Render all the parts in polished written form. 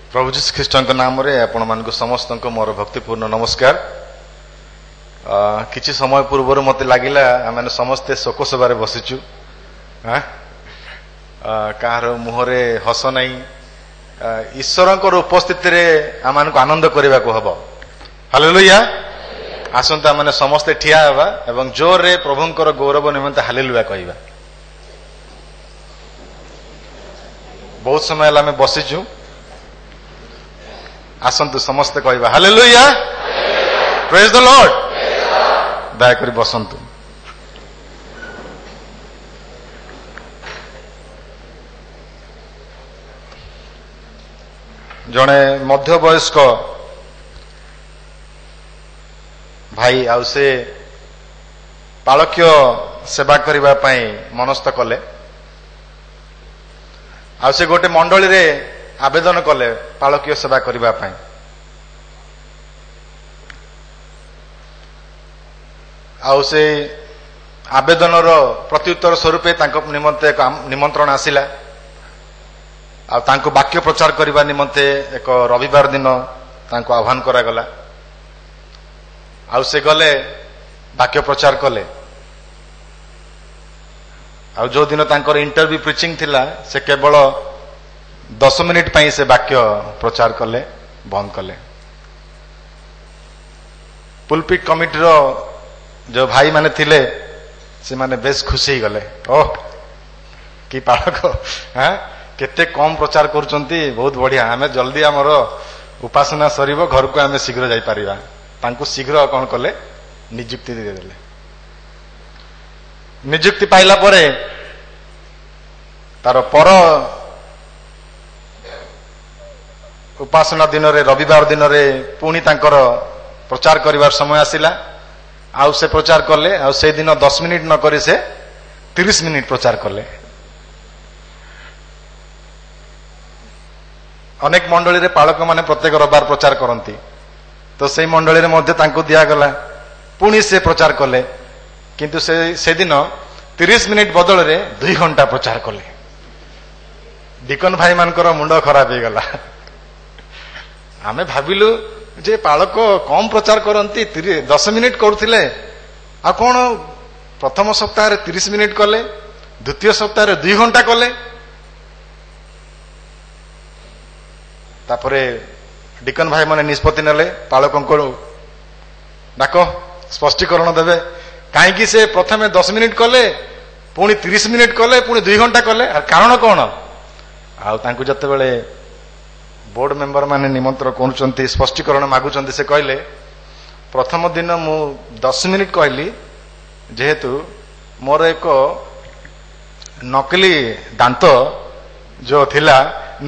प्रभु जीशु ख्रीष्टଙ୍କ नामରେ ଆପଣ ମାନଙ୍କୁ ସମସ୍ତଙ୍କୁ ମୋର ଭକ୍ତିପୂର୍ଣ୍ଣ ନମସ୍କାର। କିଛି ସମୟ ପୂର୍ବରୁ ମତେ ଲାଗିଲା ଆମେ ସମସ୍ତେ ଶୋକ ସଭାରେ ବସିଛୁ। କାହାର ମୁହଁରେ ହସ ନାହିଁ। ଈଶ୍ୱରଙ୍କର ଉପସ୍ଥିତିରେ ଆମମାନଙ୍କୁ ଆନନ୍ଦ କରିବାକୁ ହବ। ହାଲେଲୁୟା। ଆସନ୍ତୁ ଆମେ ସମସ୍ତେ ଠିଆ ହେବା ଏବଂ ଜୋରରେ ପ୍ରଭୁଙ୍କର ଗୌରବ ନିମନ୍ତେ ହାଲେଲୁୟା କହିବା। ବହୁତ ସମୟ ହେଲା ଆମେ ବସିଛୁ। ଆସନ୍ତୁ ସମସ୍ତେ କହିବା ହାଲେଲୁୟା, ପ୍ରେଜ୍ ଦ ଲର୍ଡ। ଦୟାକରି ବସନ୍ତୁ। ଜଣେ ମଧ୍ୟବୟସ୍କ ଭାଇ ଆଉ ସେ ପାଳକୀୟ ସେବା କରିବା ପାଇଁ ମନସ୍ଥ କଲେ। ଆଉ ସେ ଗୋଟେ ମଣ୍ଡଳୀରେ ଆବେଦନ କଲେ ପାଳକୀୟ ସେବା କରିବା ପାଇଁ। ଆଉ ସେ ଆବେଦନର ପ୍ରତ୍ୟୁତ୍ତର ସ୍ୱରୂପେ ତାଙ୍କ ନିମନ୍ତେ ଏକ ନିମନ୍ତ୍ରଣ ଆସିଲା। ଆଉ ତାଙ୍କୁ ବାକ୍ୟ ପ୍ରଚାର କରିବା ନିମନ୍ତେ ଏକ ରବିବାର ଦିନ ତାଙ୍କୁ ଆହ୍ୱାନ କରାଗଲା। ଆଉ ସେ ଗଲେ, ବାକ୍ୟ ପ୍ରଚାର କଲେ। ଆଉ ଯୋଉ ଦିନ ତାଙ୍କର ଇଣ୍ଟରଭ୍ୟୁ ପ୍ରିଚିଂ ଥିଲା, ସେ କେବଳ 10 ମିନିଟ୍ ପାଇଁ ସେ ବାକ୍ୟ ପ୍ରଚାର କଲେ, ବନ୍ଦ କଲେ। ପୁଲପିଟ୍ କମିଟିର ଯୋଉ ଭାଇମାନେ ଥିଲେ ସେମାନେ ବେଶ ଖୁସି ହେଇଗଲେ। ଓହ କି ପାଳକ, କେତେ କମ ପ୍ରଚାର କରୁଛନ୍ତି, ବହୁତ ବଢିଆ। ଆମେ ଜଲ୍ଦି ଆମର ଉପାସନା ସରିବ, ଘରକୁ ଆମେ ଶୀଘ୍ର ଯାଇପାରିବା। ତାଙ୍କୁ ଶୀଘ୍ର କଣ କଲେ, ନିଯୁକ୍ତି ଦେଇଦେଲେ। ନିଯୁକ୍ତି ପାଇଲା ପରେ ତାର ପର ଉପାସନା ଦିନରେ, ରବିବାର ଦିନରେ ପୁଣି ତାଙ୍କର ପ୍ରଚାର କରିବାର ସମୟ ଆସିଲା। ଆଉ ସେ ପ୍ରଚାର କଲେ। ଆଉ ସେଦିନ 10 ମିନିଟ୍ ନ କରି ସେ 30 ମିନିଟ୍ ପ୍ରଚାର କଲେ। ଅନେକ ମଣ୍ଡଳୀରେ ପାଳକ ମାନେ ପ୍ରତ୍ୟେକ ରବିବାର ପ୍ରଚାର କରନ୍ତି, ତ ସେଇ ମଣ୍ଡଳୀରେ ମଧ୍ୟ ତାଙ୍କୁ ଦିଆଗଲା। ପୁଣି ସେ ପ୍ରଚାର କଲେ, କିନ୍ତୁ ସେଦିନ 30 ମିନିଟ୍ ବଦଳରେ 2 ଘଣ୍ଟା ପ୍ରଚାର କଲେ। ଡିକନ ଭାଇ ମାନଙ୍କର ମୁଣ୍ଡ ଖରାପ ହେଇଗଲା। ଆମେ ଭାବିଲୁ ଯେ ପାଳକ କମ ପ୍ରଚାର କରନ୍ତି, 10 ମିନିଟ୍ କରୁଥିଲେ, ଆଉ କଣ ପ୍ରଥମ ସପ୍ତାହରେ 30 ମିନିଟ୍ କଲେ, ଦ୍ୱିତୀୟ ସପ୍ତାହରେ 2 ଘଣ୍ଟା କଲେ। ତାପରେ ଡିକନ ଭାଇ ମାନେ ନିଷ୍ପତ୍ତି ନେଲେ, ପାଳକଙ୍କୁ ଡାକ, ସ୍ପଷ୍ଟୀକରଣ ଦେବେ, କାହିଁକି ସେ ପ୍ରଥମେ 10 ମିନିଟ୍ କଲେ, ପୁଣି 30 ମିନିଟ୍ କଲେ, ପୁଣି 2 ଘଣ୍ଟା କଲେ, ଆଉ କାରଣ କଣ? ଆଉ ତାଙ୍କୁ ଯେତେବେଳେ ବୋର୍ଡ ମେମ୍ବର ମାନେ ନିମନ୍ତ୍ରଣ କରୁଛନ୍ତି, ସ୍ପଷ୍ଟୀକରଣ ମାଗୁଛନ୍ତି, ସେ କହିଲେ ପ୍ରଥମ ଦିନ ମୁଁ 10 ମିନିଟ୍ କହିଲି, ଯେହେତୁ ମୋର ଏକ ନକଲି ଦାନ୍ତ ଯୋଉ ଥିଲା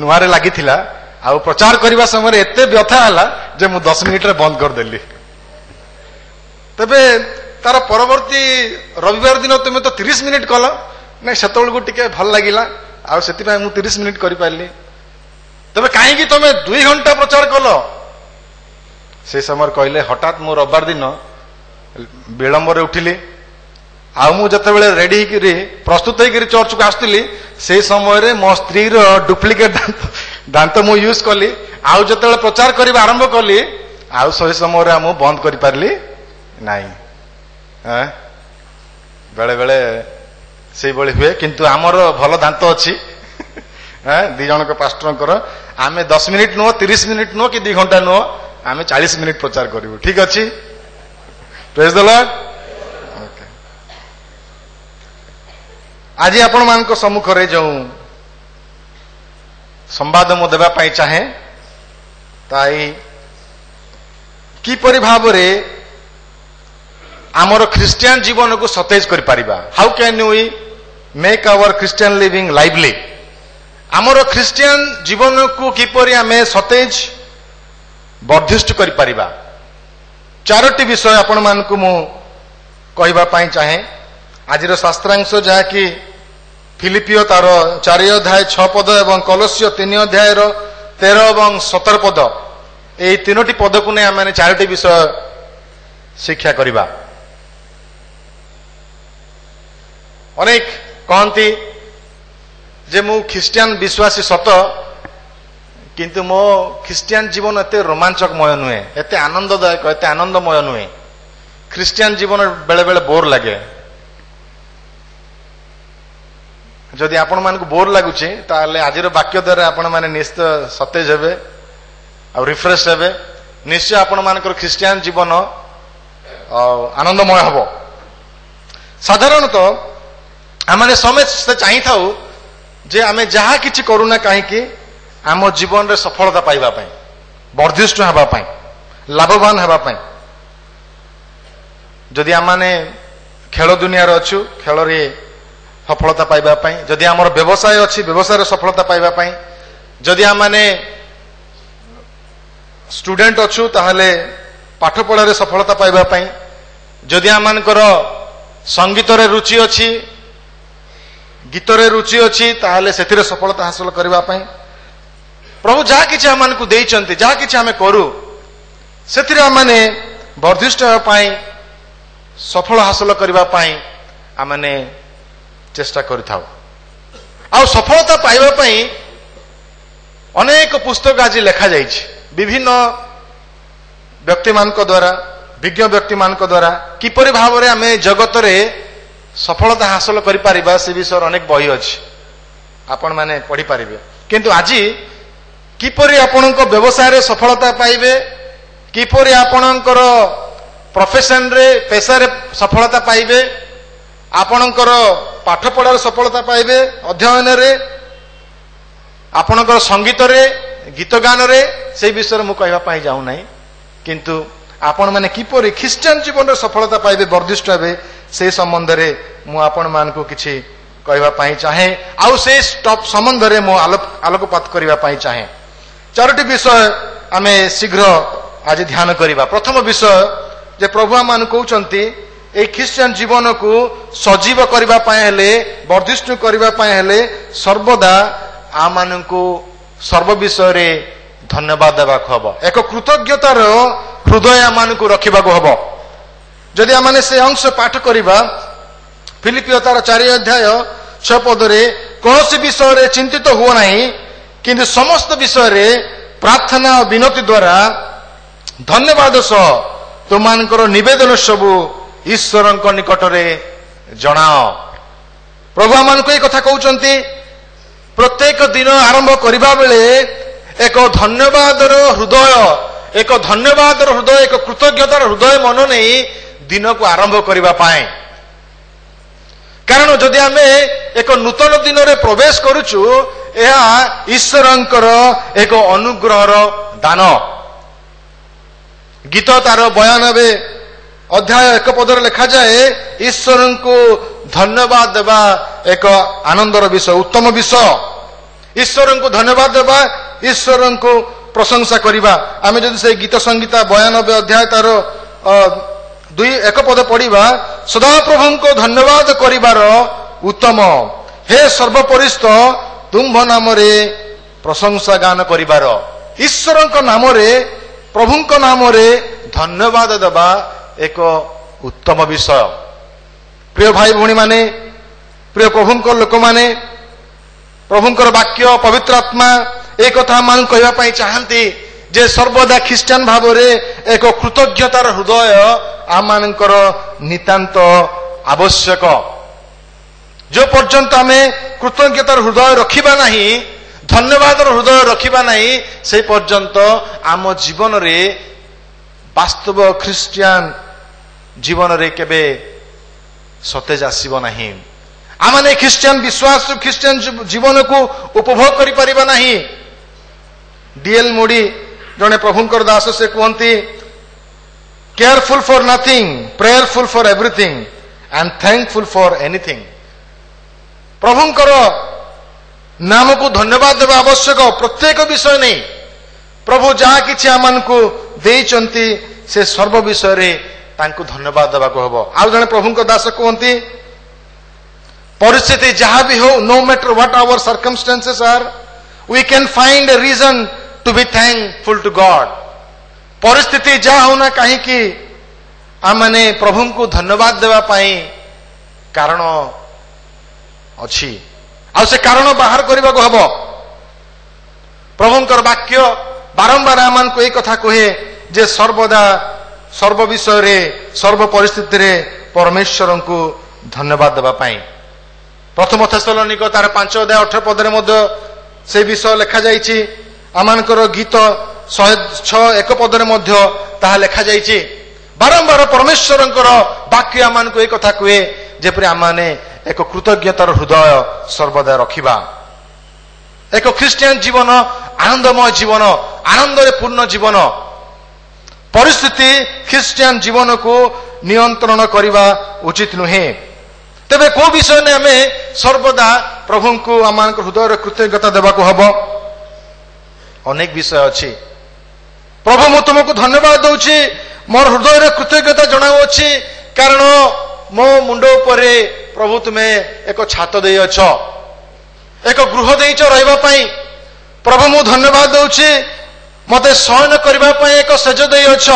ନୂଆରେ ଲାଗିଥିଲା, ଆଉ ପ୍ରଚାର କରିବା ସମୟରେ ଏତେ ବ୍ୟଥା ହେଲା ଯେ ମୁଁ 10 ମିନିଟରେ ବନ୍ଦ କରିଦେଲି। ତେବେ ତାର ପରବର୍ତ୍ତୀ ରବିବାର ଦିନ ତୁମେ ତ 30 ମିନିଟ୍ କଲ। ନାଇଁ, ସେତେବେଳକୁ ଟିକେ ଭଲ ଲାଗିଲା, ଆଉ ସେଥିପାଇଁ ମୁଁ 30 ମିନିଟ୍ କରିପାରିଲି। ତେବେ କାହିଁକି ତମେ 2 ଘଣ୍ଟା ପ୍ରଚାର କଲ? ସେ ସମୟରେ କହିଲେ, ହଠାତ୍ ମୁଁ ରବିବାର ଦିନ ବିଳମ୍ବରେ ଉଠିଲି, ଆଉ ମୁଁ ଯେତେବେଳେ ରେଡି ହେଇକିରି ପ୍ରସ୍ତୁତ ହେଇକିରି ଚର୍ଚ୍ଚକୁ ଆସୁଥିଲି, ସେଇ ସମୟରେ ମୋ ସ୍ତ୍ରୀର ଡୁପ୍ଲିକେଟ ଦାନ୍ତ ମୁଁ ୟୁଜ କଲି। ଆଉ ଯେତେବେଳେ ପ୍ରଚାର କରିବା ଆରମ୍ଭ କଲି, ଆଉ ସେଇ ସମୟରେ ମୁଁ ବନ୍ଦ କରିପାରିଲି ନାହିଁ। ବେଳେ ବେଳେ ସେଇଭଳି ହୁଏ, କିନ୍ତୁ ଆମର ଭଲ ଦାନ୍ତ ଅଛି। 2 ଜଣଙ୍କ ପାଷ୍ଟରଙ୍କର। ଆମେ 10 ମିନିଟ୍ ନୁହଁ, 30 ମିନିଟ୍ ନୁହଁ, କି 2 ଘଣ୍ଟା ନୁହଁ, ଆମେ 40 ମିନିଟ୍ ପ୍ରଚାର କରିବୁ। ଠିକ ଅଛି, ପ୍ରେଜ୍ ଦ ଲର୍ଡ। ଆଜି ଆପଣମାନଙ୍କ ସମ୍ମୁଖରେ ଯେଉଁ ସମ୍ବାଦ ମୁଁ ଦେବା ପାଇଁ ଚାହେଁ, ତାଇ କିପରି ଭାବରେ ଆମର ଖ୍ରୀଷ୍ଟିଆନ ଜୀବନକୁ ସତେଜ କରିପାରିବା। How can we make our Christian living lively. ଆମର ଖ୍ରୀଷ୍ଟିଆନ ଜୀବନକୁ କିପରି ଆମେ ସତେଜ ବର୍ଦ୍ଧିଷ୍ଠ କରିପାରିବା। 4ଟି ବିଷୟ ଆପଣମାନଙ୍କୁ ମୁଁ କହିବା ପାଇଁ ଚାହେଁ। ଆଜିର ଶାସ୍ତ୍ରାଂଶ ଯାହାକି ଫିଲିପିଓ ତାର 4 ଅଧ୍ୟାୟ 6 ପଦ ଏବଂ କଲୋସିୟ 3 ଅଧ୍ୟାୟର 13 ଏବଂ 17 ପଦ, এই 3ଟି ପଦକୁ ନେଇ ଆମେ 4ଟି ବିଷୟ ଶିକ୍ଷା କରିବା। ଅନେକ କହନ୍ତି ଯେ ମୁଁ ଖ୍ରୀଷ୍ଟିଆନ ବିଶ୍ୱାସୀ ସତ, किंतु मो ख्रिस्टियन जीवन एते रोमांचकमय नुहे, एते आनंददायक, एते आनंदमय नुहे। ख्रिस्टियन जीवन बेले बेले बोर लगे। जदि आपण मानक बोर लागुचे ताले आजिर वाक्य द्वारा आपण माने निश्चित सतेज हेबे आ रिफ्रेश हेबे। निश्चय आपण मानकर ख्रिस्टियन जीवन आनंदमय हबो। साधारणतः आमे समस्त चाहि थाउ जे आमे जहा किछि करूना काहेकि आम जीवन रे सफलता पाइबा पई, वर्धिष्ठ हेबा पई, लाभवान हेबा पई। जदि आमाने खेल दुनिया रे अछु, खेल रे सफलता पाइबा पई, जदि आमर व्यवसाय अछि, व्यवसाय रे सफलता पाइबा पई, जदि आमाने स्टूडेंट अछु ताहले पाठ पढ़ा रे सफलता पाइबा पई, जदि आमानकर संगीत रे रुचि अछि, गीत रे रुचि अछि ताहले सेथिरे सफलता हासिल करबा पई प्रभु जहा किछि आमानकु देइचंती, जहा किछि आमे करू सेथिरे आमाने वर्धिष्ठ हेबा पई, सफल हासिल करबा पई आमाने चेष्टा करिथाउ। आ सफलता पाइबा पई अनेक पुस्तक आज लिखा जाइछि, विभिन्न व्यक्ति मानक द्वारा, विज्ञ व्यक्ति मानक द्वारा किपरि भाव रे आमे जगत रे सफलता हासिल करि परिबा से विषय अनेक बही अछि, आपण माने पढ़ी पारिबे। किंतु आज किपरि आपणक व्यवसाय रे सफलता पाइबे, किपरि आपणकर प्रोफेशन रे पेशा रे सफलता पाइबे, आपणकर पाठ पढ़ार सफलता पाइबे, अध्ययन रे, आपणकर संगीत रे, गीत गान रे, से विषय मु कहबा पाई जाऊ नाही। किंतु आपण माने किपरि ख्रिस्टियन जीवन रे सफलता पाइबे, वर्धिष्ठ हेबे, से संबंध रे मु आपण मानकु किछि कहबा पाई चाहे। आउ से स्टॉप संबंध रे मु आलोकपात करबा पाई चाहे। चारोटी विषय आमे शीघ्र आज ध्यान करिबा। प्रथम विषय जे प्रभु मान कहउचंती ए ख्रिस्टियन जीवन को सजीव करबा पाए हेले, वर्धिष्ठ करबा पाए हेले सर्वदा आ मानकु सर्व विषय रे धन्यवाद देबा हबो। एक कृतज्ञतार हृदय मानकु रखिबा को हबो। जदि आमाने से अंश पाठ करिबा फिलिपियो तार 4 अध्याय 6 पद रे कोनोसी विषय रे चिंतित हो नाही, किंतु समस्त विषय रे प्रार्थना और विनती द्वारा धन्यवाद सह तुमानकर निवेदन सबु ईश्वरक निकट रे जणाओ। प्रभु मान को कथा कहउचंती प्रत्येक दिन आरंभ करिबा बेले एक धन्यवादर हृदय, एक धन्यवादर हृदय, एक कृतज्ञतार हृदय मन नहीं दिन को आरंभ करिबा पाए। कारण जदि आमे एक नूतन दिन रे प्रवेश करूचु, यह ईश्वरंकर एक अनुग्रहर दान। गीत तार 92 अध्याय 1 पद रे लिखा जाए, ईश्वर को धन्यवाद देवा एक आनंदर विषय, उत्तम विषय। ईश्वर को धन्यवाद देवा, ईश्वर को प्रशंसा करिबा। आमे जदि से गीत संगीता 92 अध्याय तार 1 पद पढ़िबा, सदा प्रभु को धन्यवाद करिबार उत्तम, हे सर्वपरिस्थ तुम्भ नाम रे प्रशंसा गान करिबार। ईश्वर को नाम रे, प्रभु को नाम रे धन्यवाद देबा एक उत्तम विषय। प्रिय भाई भौणी माने, प्रिय प्रभुंकर लोक माने, प्रभुंकर वाक्य पवित्र आत्मा एक कथा मान कहबा पई चाहंती जे सर्वदा ख्रिस्टियन भाव रे एक कृतज्ञतार हृदय आमानकर नितांत आवश्यक। जो पर्यंत आमे कृतज्ञतार हृदय रखिबा नाही, धन्यवादर हृदय रखिबा नाही, से पर्यंत आम जीवन रे वास्तव ख्रिस्टियन जीवन रे केबे सतेज आसीबो नाही। आमाने ख्रिस्टियन विश्वास, ख्रिस्टियन जीवन को उपभोग करि परिबा नाही। डीएल मोडी जने प्रभुंकर दास से कहती, careful for nothing, prayerful for everything and thankful for anything. प्रभुंकर नाम को धन्यवाद देवा आवश्यक, प्रत्येक विषय नहीं। प्रभु जहा किछि आमानकु देइचंती से सर्व विषय रे तांको धन्यवाद देवा को हबो। आ जने प्रभुंकर दास कहती, परिस्थिति जहां भी हो, no matter what our circumstances are, we can find a reason to be thankful to God. परिस्थिति जहां होना कहीं कि आमने प्रभु को धन्यवाद देवा पाई कारण अच्छी, आ से कारण बाहर करने को हबो। प्रभुंकर वाक्य बारंबार आमान को एक कथा कहे जे सर्वदा सर्व विषय रे सर्व परिस्थिति रे परमेश्वर को धन्यवाद देबा पाई। प्रथम थेसलोनिक तार 5 अध्याय 18 पद रे मध्य से विषय लिखा जाइछि। आमानकर गीत 106 पद रे मध्य ताहा लिखा जाइछि। बारंबार परमेश्वरंकर वाक्य आमान को एक कथा कहे जेपरि आमाने एक कृतज्ञतार हृदय सर्वदा रखिबा। एक ख्रिस्टियन जीवन आनंदमय जीवन, आनंद पूर्ण जीवन। परिस्थिति ख्रिस्टियन जीवन को नियंत्रण करने उचित नुहे। तेबे को विषय ने आमे सर्वदा प्रभु को आम हृदय कृतज्ञता देवा को हब। अनेक विषय अच्छी। प्रभु मु तुमको धन्यवाद दूची, मोर हृदय कृतज्ञता जनाऊँच कारण मो मुंड उपर प्रभु तुम्हें एक छात दे अछ, एक गृह देइछ रहबा पई। प्रभु मु धन्यवाद दूची मते शयन करबा पई एक सेज दे अछ।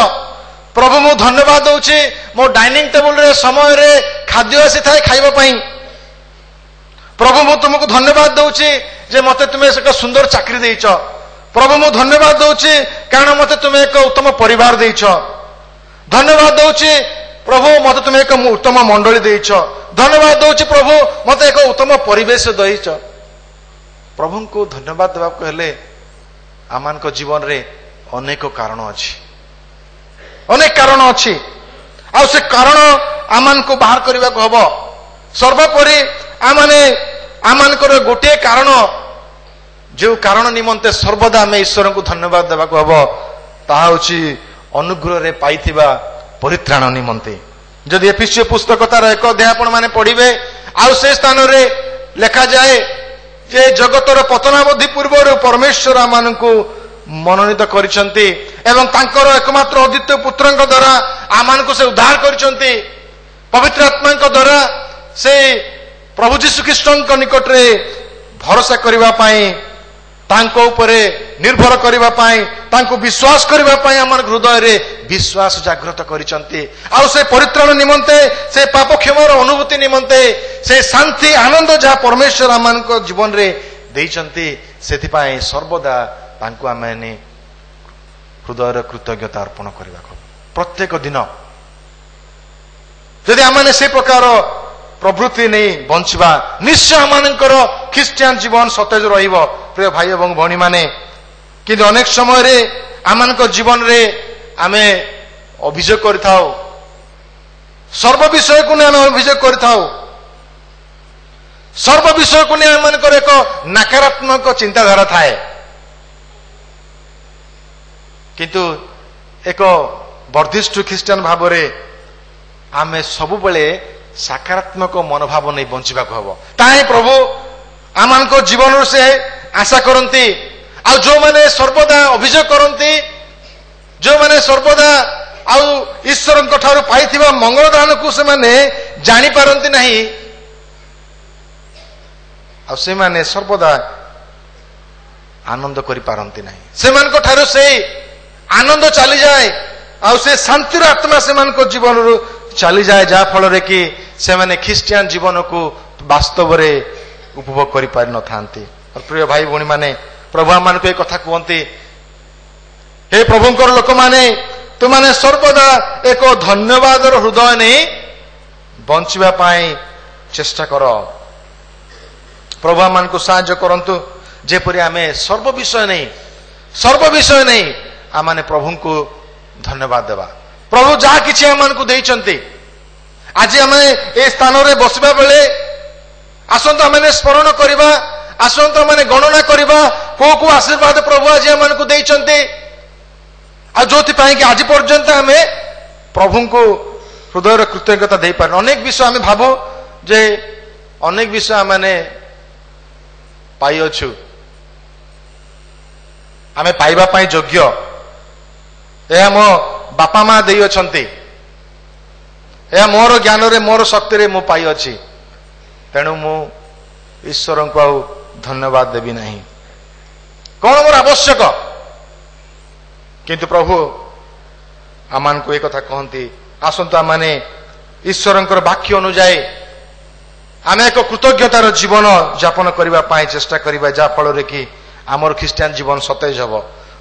प्रभु मु धन्यवाद दूची मो डाइनिंग टेबल रे समय रे खाद्य आसी थाए खाइबा पई। प्रभु मु तुमको धन्यवाद दूची जे मते तुमे एक सुंदर चाकरी देइछ। प्रभु मु धन्यवाद दूची कारण मते तुमे एक उत्तम परिवार देइछ। धन्यवाद दूची प्रभु मते तुमे एक उत्तम मंडली देइछ। धन्यवाद दूची प्रभु मते एक उत्तम परिवेश देइछ। प्रभु को धन्यवाद देवा को हेले आमान को जीवन रे अनेक कारण अछि, अनेक कारण अछि। आ से कारण आमान को बाहर करबा को हबो। सर्वोपरि आमाने आमान को गोटे कारण जो कारण निमंते सर्वदा आमे ईश्वर को धन्यवाद देवा को हबो ताहा होछि अनुग्रह रे पाइथिबा परित्राण निमंते। जदि एफिसियो पुस्तक तार 1 अध्याय आपण माने पढ़िबे आ से स्थान रे लिखा जाए जे जगतर पतनावधि पूर्व परमेश्वर आमान को मनोनीत करिसंती एवं तांकर एकमात्र अद्वितीय पुत्रंक द्वारा आमान को से उद्धार करिसंती। पवित्र आत्मा द्वारा से प्रभु जीशु ख्रीष्टंक निकट रे भरोसा करबा पाई, तांको उपरे निर्भर करबा पाई, तांको विश्वास करबा पाई आमान हृदय रे विश्वास जागृत करिसंती। आ से परित्राण निमंते, से पाप क्षमार अनुभूति निमंते, से शांति आनंद जहाँ परमेश्वर आमान को जीवन रे देइसंती सेति पाई सर्वदा तांको आमे हृदय कृतज्ञता अर्पण करबा प्रत्येक दिन। यदि आमे से प्रकार प्रवृत्ति नहीं बंचवा निश्चय आमानकर ख्रिस्टियन जीवन सतेज रहिबो। प्रिय भाई एवं भौणी माने किंतु अनेक समय रे आमानकर जीवन रे आमे अभियोग करिथाउ, सर्व विषय को ने आमे अभियोग करिथाउ। सर्व विषय को ने आमानकर एक नकारात्मक चिंताधारा थाए, किंतु एक वर्धिष्ठ ख्रिस्टियन भाव रे आमे सबु बेले सकारात्मक मनोभाव नहीं बंचवा को हबो। ताही प्रभु आमान को जीवन से आशा करती। आ जो माने सर्वदा अभियोग करती, जो माने सर्वदा आउ ईश्वर ठारू पाइथिबा मंगल दान को से माने जानि पारंती नहीं, आ से माने सर्वदा आनंद करि पारंती नहीं। से मान को ठारू से आनंद चली जाए, आ से शांतिर आत्मा से मान को जीवन रो चली जाए, जहा फल रे कि से माने ख्रिस्टियन जीवन को वास्तव रे उपभोग करि पारि न थांती। और प्रिय भाई भौणी माने प्रभु आमान को एक कथा कहते, हे प्रभुंकर लोक माने तु माने सर्वदा एक धन्यवाद हृदय नहीं बंचवा पाई चेष्टा कर। प्रभु आमान को साहाय्य करंतु जेपरि आमे सर्व विषय नहीं आमाने प्रभु को धन्यवाद देवा। प्रभु जहा किछि आमान को देइचंती, आज आमे ए स्थान रे बसबा बेले आसंत आमे स्मरण करबा, आसंत आमे गणना करबा को आशीर्वाद प्रभु आज आमान को देइचंती। आ जोथि पाई कि आज पर्यंत आमे प्रभु को हृदय कृतज्ञता दे पार। अनेक विषय आमे भाबो जे अनेक विषय आमे पाई अछु, आमे पाइबा पाई योग्य, ए मो बापा माँ दे अछंती, ए मोर ज्ञान रे मोर शक्ति रे मु पाई अछि, तेणु मु ईश्वर को आउ धन्यवाद देवी नहीं, कौन मोर आवश्यक। किंतु प्रभु आमान को एक कथा कहती, आसंतु आमाने ईश्वर वाक्य अनुजाई आमे एक कृतज्ञतार जीवन यापन करबा पाई चेष्टा करबा, जहा फल रे कि आमर ख्रीस्टियान जीवन सतेज हब।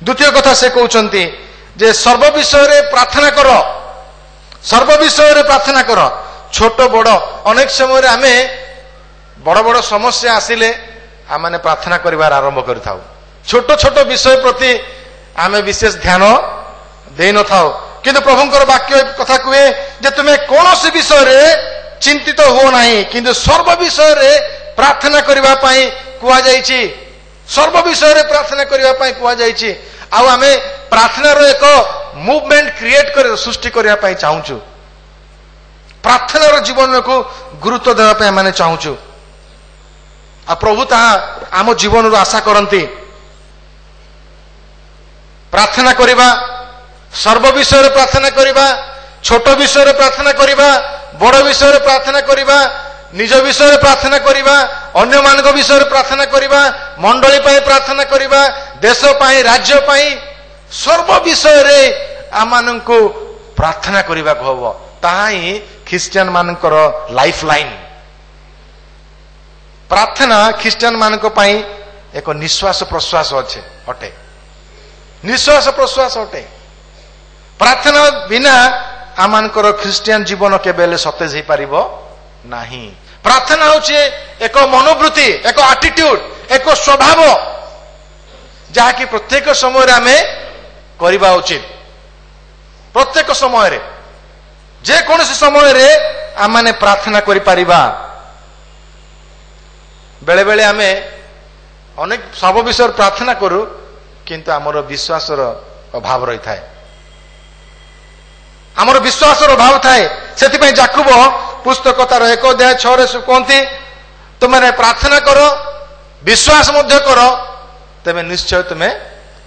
द्वितीय कथा से कहते जे सर्व विषय प्रार्थना कर, सर्व विषय प्रार्थना कर। छोट बड़ अनेक समय आम बड़ बड़ समस्या आसिले आम प्रार्थना करिवार आरंभ करिथाउ। छोट छोट विषय प्रति आम विशेष ध्यान दे न थाउ, किंतु प्रभुंकर वाक्य कथा कहे जे तुम्हें कौन विषय रे चिंतित हो नहीं, किंतु सर्व विषय रे प्रार्थना करिवा पई कुआ जाईछि। सर्व विषय रे प्रार्थना करिवा पई कुआ जाईछि। आउ आमे प्रार्थना रो एक मूवमेंट क्रिएट कर सृष्टि करिवा पई चाहूछु। प्रार्थना रो जीवन को गुरुत्व देवा पई माने चाहूछु। आ प्रभु ता आम जीवन रो आशा करंती। प्रार्थना करिवा, सर्व विषय रे प्रार्थना करिवा, छोट विषय रे प्रार्थना करिवा, बड़ विषय रे प्रार्थना करिवा, निज विषय रे प्रार्थना करिवा, अन्य मानक विषय रे प्रार्थना करिवा, मंडली पई प्रार्थना करिवा, देश पई, राज्य पई, सर्व विषय रे आमानंको प्रार्थना करिवा को हबो। ताही ख्रिस्टियन मानकर लाइफ लाइन। प्रार्थना ख्रिस्टियन मानक पई एक निश्वास प्रश्वास अटे, निश्वास प्रश्वास अटे। प्रार्थना बिना आमानकर ख्रिस्टियन जीवन केबेले सतेज ही पारिबो नाही। प्रार्थना होचे एक मनोवृत्ति, एक एटीट्यूड, एक स्वभाव जहा कि प्रत्येक समय आमे करिबा उचित। प्रत्येक समय रे, जे कोनोसी समय रे आमाने प्रार्थना करि पारिबा। बेले बेले आमे अनेक सब विषय प्रार्थना करू, किंतु आमर विश्वासर अभाव रही थाए, आमर विश्वासर अभाव थाए। सेति जाकुब पुस्तक तार 1 अध्याय 6 रे कहती तुमने प्रार्थना करो, विश्वास मध्य करो, तेमे निश्चय तुम्हें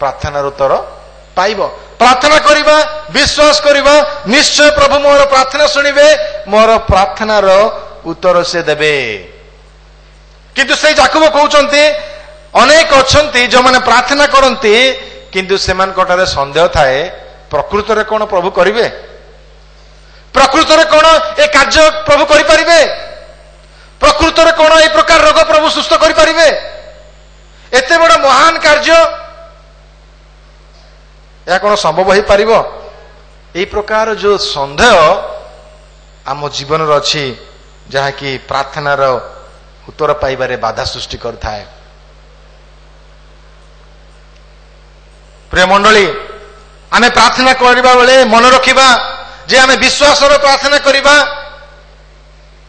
प्रार्थनार उत्तर पाइब। प्रार्थना करिबा, विश्वास करिबा, निश्चय प्रभु मोर प्रार्थना सुनिबे, मोर प्रार्थनार उत्तर से देबे। किंतु से जाकुब कहउचंती अनेक अछंती जो माने प्रार्थना करंती, किंतु सेमान कोटारे संदेह थाए प्रकृत रे कोन प्रभु करिवे, प्रकृत रे कोन ए कार्य प्रभु करि परिबे, प्रकृत रे कोन ए प्रकार रोग प्रभु सुस्थ करि परिबे, एते बड़ महान कार्य या कोन संभव होई परिबो। ए प्रकार जो संदेह आम जीवन रो अछि, जहा कि प्रार्थना रो उत्तर पाइबारे बाधा सृष्टि करथाए। प्रिय मंडली, आमे प्रार्थना करिबा बेले मन रखिबा जे आमे विश्वास रो प्रार्थना करिबा,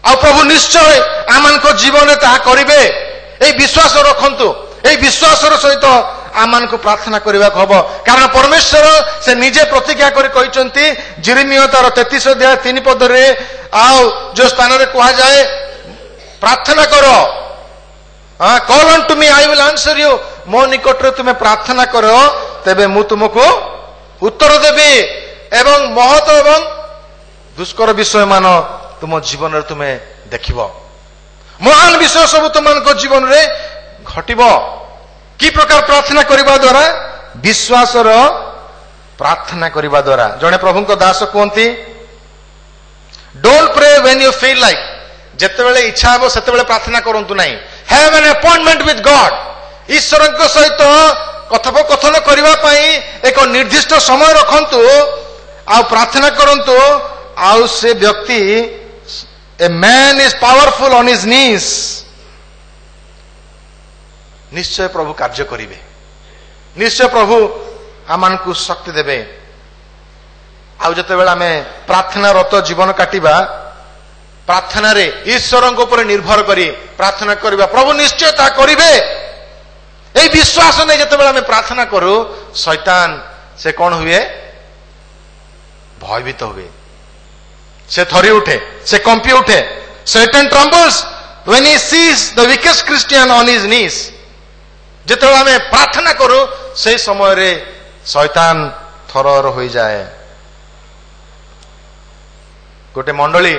आ प्रभु निश्चय आमान को जीवन ताहा करिवे। ए विश्वास रखंतु, ए विश्वास रो सहित आमान को प्रार्थना करिबा को हबो। कारण परमेश्वर से निजे प्रतिज्ञा करि कहिचंती यिर्मयाह तार 33 अध्याय 3 पद रे, आ जो स्थान रे कहा जाए प्रार्थना करो, call on to me I will answer you, मो निकट रे तुमे प्रार्थना करो तेबे मु तुमको उत्तर देबी, एवं महत एवं दुष्कर विषय मान तुम जीवन रे तुमे देखिबो। महान विषय सब तुमको जीवन रे घटिबो। कि प्रकार प्रार्थना करिबा द्वारा? विश्वास रो प्रार्थना करिबा द्वारा। जने प्रभुको दास कहती don't pray when you feel like, जेतेबेले इच्छा हबो सेतेबेले प्रार्थना करंतु नाही। Have an appointment with God, ईश्वरଙ୍କ सहित कथोपकथन करिबा पई एक निर्दिष्ट समय रखंतु, आ प्रार्थना करंतु। आ से व्यक्ति, a man is powerful on his knees, निश्चय प्रभु कार्य करिवे, निश्चय प्रभु आमान को शक्ति देबे। आ जेतेबेले आमे प्रार्थना रत जीवन काटिबा, प्रार्थना रे ईश्वरଙ୍କ ऊपर निर्भर करी प्रार्थना करिबा, प्रभु निश्चय ता करिवे। ए विश्वास नै जेतेबेले आमे प्रार्थना करू, शैतान से कौन हुए? भयभीत हुए, से थरी उठे, से कंपी उठे। Satan trembles when he sees the weakest Christian on his knees. जेतेबेले आमे प्रार्थना करू, से समय रे शैतान थरर होई जाए। गोटे मंडली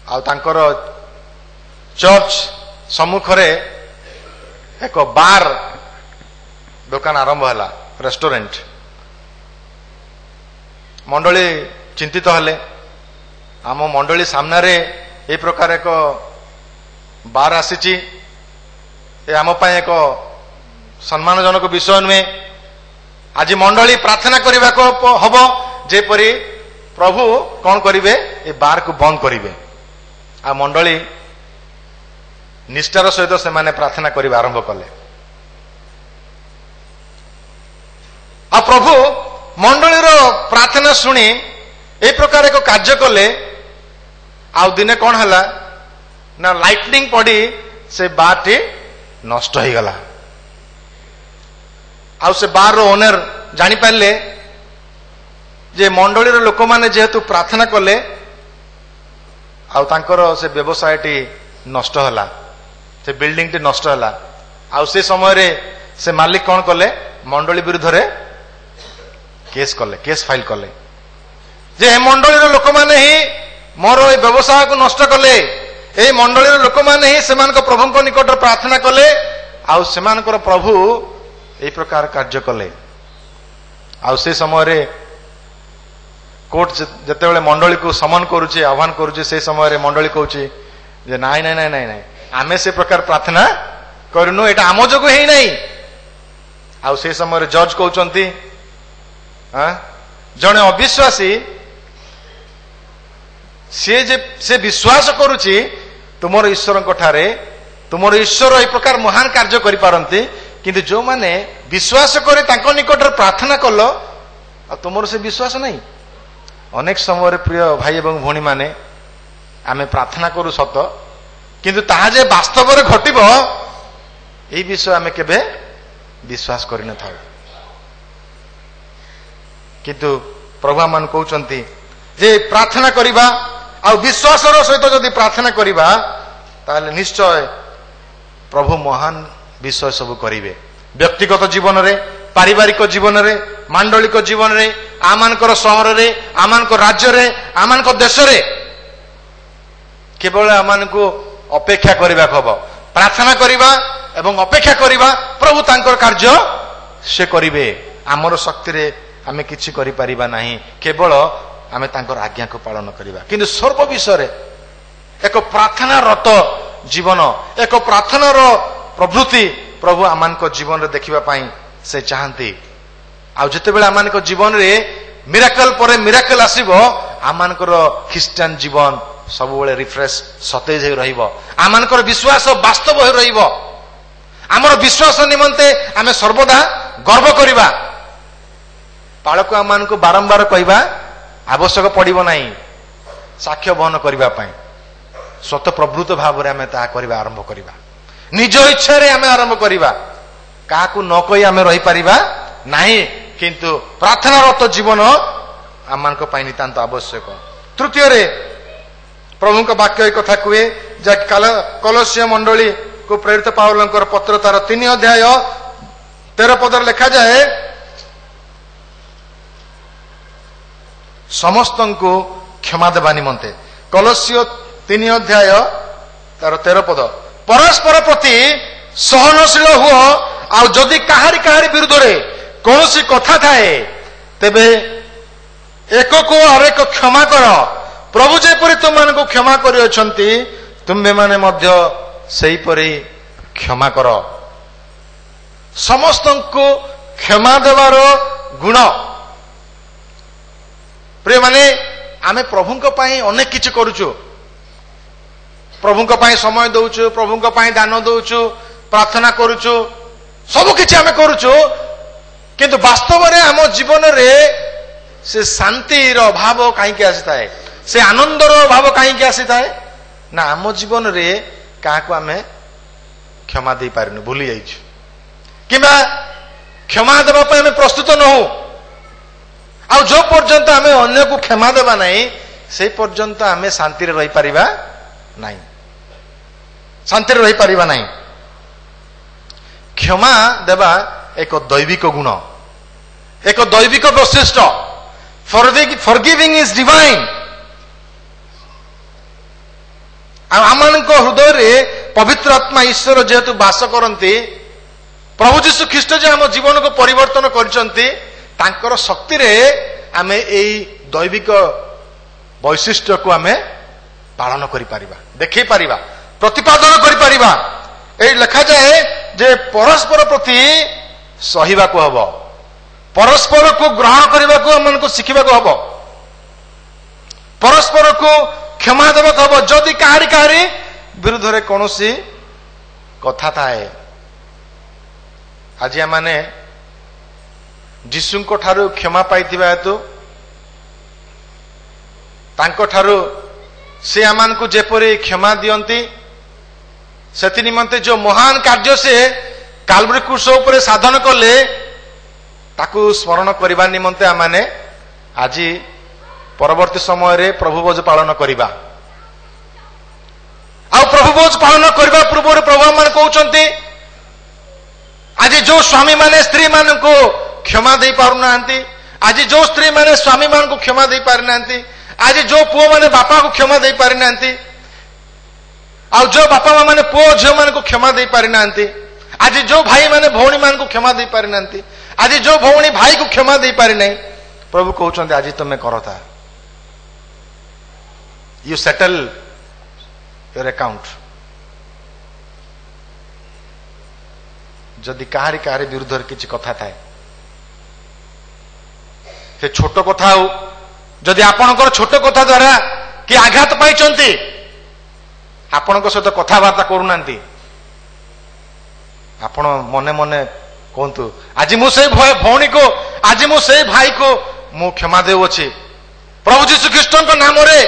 आ तांकर चर्च सम्मुखरे एक बार दुकान आरंभ है, रेस्टोरेंट। मंडली चिंतित हेले, आम मंडली सामने रे ए प्रकार एक बार आसीची, ଏ ଆମ ପାଇଁ ଏକ ସମ୍ମାନଜନକ ବିଷୟ ନୁହେଁ। ଆଜି ମଣ୍ଡଳୀ ପ୍ରାର୍ଥନା କରିବାକୁ ହବ ଯେପରି ପ୍ରଭୁ କଣ କରିବେ, ଏ ବାରକୁ ବନ୍ଦ କରିବେ। ଆଉ ମଣ୍ଡଳୀ ନିଷ୍ଠାର ସହିତ ସେମାନେ ପ୍ରାର୍ଥନା କରିବା ଆରମ୍ଭ କଲେ। ଆଉ ପ୍ରଭୁ ମଣ୍ଡଳୀର ପ୍ରାର୍ଥନା ଶୁଣି ଏ ପ୍ରକାର ଏକ କାର୍ଯ୍ୟ କଲେ। ଆଉ ଦିନେ କଣ ହେଲା ନା ଲାଇଟନିଂ ପଡି ସେ ବାରଟି ନଷ୍ଟ ହେଇଗଲା। ଆଉ ସେ ବାରର ଓନର ଜାଣିପାରିଲେ ଯେ ମଣ୍ଡଳୀର ଲୋକମାନେ ଯେହେତୁ ପ୍ରାର୍ଥନା କଲେ ଆଉ ତାଙ୍କର ସେ ବ୍ୟବସାୟଟି ନଷ୍ଟ ହେଲା, ସେ ବିଲ୍ଡିଂଟି ନଷ୍ଟ ହେଲା। ଆଉ ସେ ସମୟରେ ସେ ମାଲିକ କଣ କଲେ, ମଣ୍ଡଳୀ ବିରୁଦ୍ଧରେ କେସ୍ ଫାଇଲ କଲେ ଯେ ଏ ମଣ୍ଡଳୀର ଲୋକମାନେ ହିଁ ମୋର ଏ ବ୍ୟବସାୟକୁ ନଷ୍ଟ କଲେ, এই ମଣ୍ଡଳୀର ଲୋକମାନେ ହିଁ ସେମାନଙ୍କ ପ୍ରଭୁଙ୍କ ନିକଟରେ ପ୍ରାର୍ଥନା କଲେ ଆଉ ସେମାନଙ୍କର ପ୍ରଭୁ এই ପ୍ରକାର କାର୍ଯ୍ୟ କଲେ। ଆଉ ସେ ସମୟରେ କୋର୍ଟ ଯେତେବେଳେ ମଣ୍ଡଳୀକୁ ସମନ କରୁଛି, ଆହ୍ୱାନ କରୁଛି, ସେ ସମୟରେ ମଣ୍ଡଳୀ କହୁଛି ଯେ ନାଇଁ ନାଇଁ ନାଇଁ ନାଇଁ ନାଇଁ ଆମେ ସେ ପ୍ରକାର ପ୍ରାର୍ଥନା କରିନୁ, ଏଇଟା ଆମ ଯୋଗୁଁ ହେଇନାହିଁ। ଆଉ ସେ ସମୟରେ ଜଜ କହୁଛନ୍ତି ଜଣେ ଅବିଶ୍ୱାସୀ ସେ ବିଶ୍ୱାସ କରୁଛି ତୁମର ଈଶ୍ୱରଙ୍କ ଠାରେ, ତୁମର ଈଶ୍ୱର ଏହି ପ୍ରକାର ମହାନ କାର୍ଯ୍ୟ କରିପାରନ୍ତି, କିନ୍ତୁ ଯୋଉମାନେ ବିଶ୍ୱାସ କରି ତାଙ୍କ ନିକଟରେ ପ୍ରାର୍ଥନା କଲ ଆଉ ତୁମର ସେ ବିଶ୍ୱାସ ନାହିଁ। ଅନେକ ସମୟରେ ପ୍ରିୟ ଭାଇ ଏବଂ ଭଉଣୀ ମାନେ ଆମେ ପ୍ରାର୍ଥନା କରୁ ସତ, କିନ୍ତୁ ତାହା ଯେ ବାସ୍ତବରେ ଘଟିବ ଏହି ବିଷୟ ଆମେ କେବେ ବିଶ୍ୱାସ କରିନଥାଉ। କିନ୍ତୁ ପ୍ରଭୁ ଆମମାନଙ୍କୁ କହୁଛନ୍ତି ଯେ ପ୍ରାର୍ଥନା କରିବା ଆଉ ବିଶ୍ୱାସର ସହିତ ଯଦି ପ୍ରାର୍ଥନା କରିବା ତାହେଲେ ନିଶ୍ଚୟ ପ୍ରଭୁ ମହାନ ବିଷୟ ସବୁ କରିବେ। ବ୍ୟକ୍ତିଗତ ଜୀବନରେ, ପାରିବାରିକ ଜୀବନରେ, ମାଣ୍ଡଳିକ ଜୀବନରେ, ଆମମାନଙ୍କର ସହରରେ, ଆମମାନଙ୍କ ରାଜ୍ୟରେ, ଆମମାନଙ୍କ ଦେଶରେ କେବଳ ଆମମାନଙ୍କୁ ଅପେକ୍ଷା କରିବାକୁ ହବ। ପ୍ରାର୍ଥନା କରିବା ଏବଂ ଅପେକ୍ଷା କରିବା, ପ୍ରଭୁ ତାଙ୍କର କାର୍ଯ୍ୟ ସେ କରିବେ। ଆମର ଶକ୍ତିରେ ଆମେ କିଛି କରିପାରିବା ନାହିଁ, କେବଳ ଆମେ ତାଙ୍କର ଆଜ୍ଞାକୁ ପାଳନ କରିବା। କିନ୍ତୁ ସର୍ବ ବିଷୟରେ ଏକ ପ୍ରାର୍ଥନାରତ ଜୀବନ, ଏକ ପ୍ରାର୍ଥନାର ପ୍ରବୃତ୍ତି ପ୍ରଭୁ ଆମମାନଙ୍କ ଜୀବନରେ ଦେଖିବା ପାଇଁ ସେ ଚାହାନ୍ତି। ଆଉ ଯେତେବେଳେ ଆମମାନଙ୍କ ଜୀବନରେ ମିରାକଲ ପରେ ମିରାକଲ ଆସିବ, ଆମମାନଙ୍କର ଖ୍ରୀଷ୍ଟିଆନ ଜୀବନ ସବୁବେଳେ ରିଫ୍ରେଶ, ସତେଜ ହୋଇ ରହିବ। ଆମମାନଙ୍କର ବିଶ୍ୱାସ ବାସ୍ତବ ହୋଇ ରହିବ। ଆମର ବିଶ୍ୱାସ ନିମନ୍ତେ ଆମେ ସର୍ବଦା ଗର୍ବ କରିବା। ପାଳକ ଆମମାନଙ୍କୁ ବାରମ୍ବାର କହିବା ଆବଶ୍ୟକ ପଡିବ ନାହିଁ ସାକ୍ଷ୍ୟ ବହନ କରିବା ପାଇଁ। ସ୍ୱତଃ ପ୍ରବୃତ୍ତ ଭାବରେ ଆମେ ତାହା କରିବା ଆରମ୍ଭ କରିବା। ନିଜ ଇଚ୍ଛାରେ ଆମେ ଆରମ୍ଭ କରିବା। କାହାକୁ ନ କହି ଆମେ ରହିପାରିବା ନାହିଁ, କିନ୍ତୁ ପ୍ରାର୍ଥନାରତ ଜୀବନ ଆମମାନଙ୍କ ପାଇଁ ନିତାନ୍ତ ଆବଶ୍ୟକ। ତୃତୀୟରେ ପ୍ରଭୁଙ୍କ ବାକ୍ୟ ଏହି କଥା କୁହେ, ଯାହା କଲୋସିୟ ମଣ୍ଡଳୀକୁ ପ୍ରେରିତ ପାଉଲଙ୍କର ପତ୍ର ତାର 3 ଅଧ୍ୟାୟ 13 ପଦରେ ଲେଖାଯାଏ, ସମସ୍ତଙ୍କୁ କ୍ଷମା ଦେବା ନିମନ୍ତେ। କଲୋସିୟ 3 ଅଧ୍ୟାୟ ତାର 13 ପଦ, ପରସ୍ପର ପ୍ରତି ସହନଶୀଳ ହୁଅ, ଆଉ ଯଦି କାହାରି ବିରୁଦ୍ଧରେ କୌଣସି କଥା ଥାଏ ତେବେ ଏକକୁ ଆରେକ କ୍ଷମା କର। ପ୍ରଭୁ ଯେପରି ତୁମମାନଙ୍କୁ କ୍ଷମା କରିଅଛନ୍ତି ତୁମ୍ଭେମାନେ ମଧ୍ୟ ସେହିପରି କ୍ଷମା କର। ସମସ୍ତଙ୍କୁ କ୍ଷମା ଦେବାର ଗୁଣ। ପ୍ରିୟମାନେ, ଆମେ ପ୍ରଭୁଙ୍କ ପାଇଁ ଅନେକ କିଛି କରୁଛୁ। ପ୍ରଭୁଙ୍କ ପାଇଁ ସମୟ ଦଉଛୁ, ପ୍ରଭୁଙ୍କ ପାଇଁ ଦାନ ଦଉଛୁ, ପ୍ରାର୍ଥନା କରୁଛୁ, ସବୁ କିଛି ଆମେ କରୁଛୁ, କିନ୍ତୁ ବାସ୍ତବରେ ଆମ ଜୀବନରେ ସେ ଶାନ୍ତିର ଅଭାବ କାହିଁକି ଆସିଥାଏ? ସେ ଆନନ୍ଦର ଅଭାବ କାହିଁକି ଆସିଥାଏ? ନା ଆମ ଜୀବନରେ କାହାକୁ ଆମେ କ୍ଷମା ଦେଇପାରିନୁ, ଭୁଲି ଯାଇଛୁ, କିମ୍ବା କ୍ଷମା ଦେବା ପାଇଁ ଆମେ ପ୍ରସ୍ତୁତ ନହୁ। ଆଉ ଯୋଉ ପର୍ଯ୍ୟନ୍ତ ଆମେ ଅନ୍ୟକୁ କ୍ଷମା ଦେବା ନାହିଁ, সেই ପର୍ଯ୍ୟନ୍ତ ଆମେ ଶାନ୍ତିରେ ରହିପାରିବା ନାହିଁ, ଶାନ୍ତିରେ ରହିପାରିବା ନାହିଁ। କ୍ଷମା ଦେବା ଏକ ଦୈବିକ ଗୁଣ, ଏକ ଦୈବିକ ବୈଶିଷ୍ଟ୍ୟ। ଫରଗିଭିଂ ଇଜ ଡିଭାଇନ୍। ଆଉ ଆମମାନଙ୍କ ହୃଦୟରେ ପବିତ୍ର ଆତ୍ମା ଈଶ୍ୱର ଯେହେତୁ ବାସ କରନ୍ତି, ପ୍ରଭୁ ଯୀଶୁ ଖ୍ରୀଷ୍ଟ ଯେ ଆମ ଜୀବନକୁ ପରିବର୍ତ୍ତନ କରିଛନ୍ତି, ତାଙ୍କର ଶକ୍ତିରେ ଆମେ ଏଇ ଦୈବିକ ବୈଶିଷ୍ଟ୍ୟକୁ ଆମେ ପାଳନ କରିପାରିବା, ଦେଖେଇ ପାରିବା, ପ୍ରତିପାଦନ କରିପାରିବା। এই লেখা যায় যে পরস্পর প্রতি সহিବାକୁ হব, ପରସ୍ପରକୁ ଗ୍ରହଣ କରିବାକୁ ଆମମାନଙ୍କୁ ଶିଖିବାକୁ ହବ, ପରସ୍ପରକୁ କ୍ଷମା ଦେବାକୁ ହବ। ଯଦି କାହାରି ବିରୁଦ୍ଧରେ କୌଣସି କଥା ଥାଏ, ଆଜି ଆମମାନେ ଯୀଶୁଙ୍କ ଠାରୁ କ୍ଷମା ପାଇଥିବା ହେତୁ ତାଙ୍କ ଠାରୁ ସେ ଆମମାନଙ୍କୁ ଯେପରି କ୍ଷମା ଦିଅନ୍ତି, ସେଥି ନିମନ୍ତେ ଯୋଉ ମହାନ କାର୍ଯ୍ୟ ସେ କାଲଭରି କ୍ରୁଶ ଉପରେ ସାଧନ କଲେ, ତାକୁ ସ୍ମରଣ କରିବା ନିମନ୍ତେ ଆମମାନେ ଆଜି ପରବର୍ତ୍ତୀ ସମୟରେ ପ୍ରଭୁ ଭୋଜ ପାଳନ କରିବା। ଆଉ ପ୍ରଭୁ ଭୋଜ ପାଳନ କରିବା ପୂର୍ବରୁ ପ୍ରଭୁ ଆମମାନେ କହୁଛନ୍ତି, ଆଜି ଯୋଉ ସ୍ୱାମୀ ମାନେ ସ୍ତ୍ରୀ ମାନଙ୍କୁ କ୍ଷମା ଦେଇ ପାରୁନାହାନ୍ତି, ଆଜି ଯୋଉ ସ୍ତ୍ରୀ ମାନେ ସ୍ୱାମୀ ମାନଙ୍କୁ କ୍ଷମା ଦେଇ ପାରିନାହାନ୍ତି, ଆଜି ଯୋଉ ପୁଅ ମାନେ ବାପାକୁ କ୍ଷମା ଦେଇ ପାରିନାହାନ୍ତି, ଆଉ ଯୋଉ ବାପା ମା ମାନେ ପୁଅ ଝିଅ ମାନଙ୍କୁ କ୍ଷମା ଦେଇ ପାରିନାହାନ୍ତି, ଆଜି ଯୋଉ ଭାଇ ମାନେ ଭଉଣୀ ମାନଙ୍କୁ କ୍ଷମା ଦେଇ ପାରିନାହାନ୍ତି, ଆଜି ଯୋଉ ଭଉଣୀ ଭାଇକୁ କ୍ଷମା ଦେଇ ପାରିନାହିଁ, ପ୍ରଭୁ କହୁଛନ୍ତି ଆଜି ତମେ କର ତା, ୟୁ ସେଟଲ ୟୋର ଆକାଉଣ୍ଟ। ଯଦି କାହାରି ବିରୁଦ୍ଧରେ କିଛି କଥା ଥାଏ, ସେ ଛୋଟ କଥା ହଉ, ଯଦି ଆପଣଙ୍କର ଛୋଟ କଥା ଦ୍ୱାରା କି ଆଘାତ ପାଇଛନ୍ତି, ଆପଣଙ୍କ ସହିତ କଥାବାର୍ତ୍ତା କରୁନାହାନ୍ତି, ଆପଣ ମନେ ମନେ କୁହନ୍ତୁ, ଆଜି ମୁଁ ସେଇ ଭଉଣୀକୁ, ଆଜି ମୁଁ ସେଇ ଭାଇକୁ ମୁଁ କ୍ଷମା ଦେଉଅଛି ପ୍ରଭୁ ଯୀଶୁ ଖ୍ରୀଷ୍ଟଙ୍କ ନାମରେ।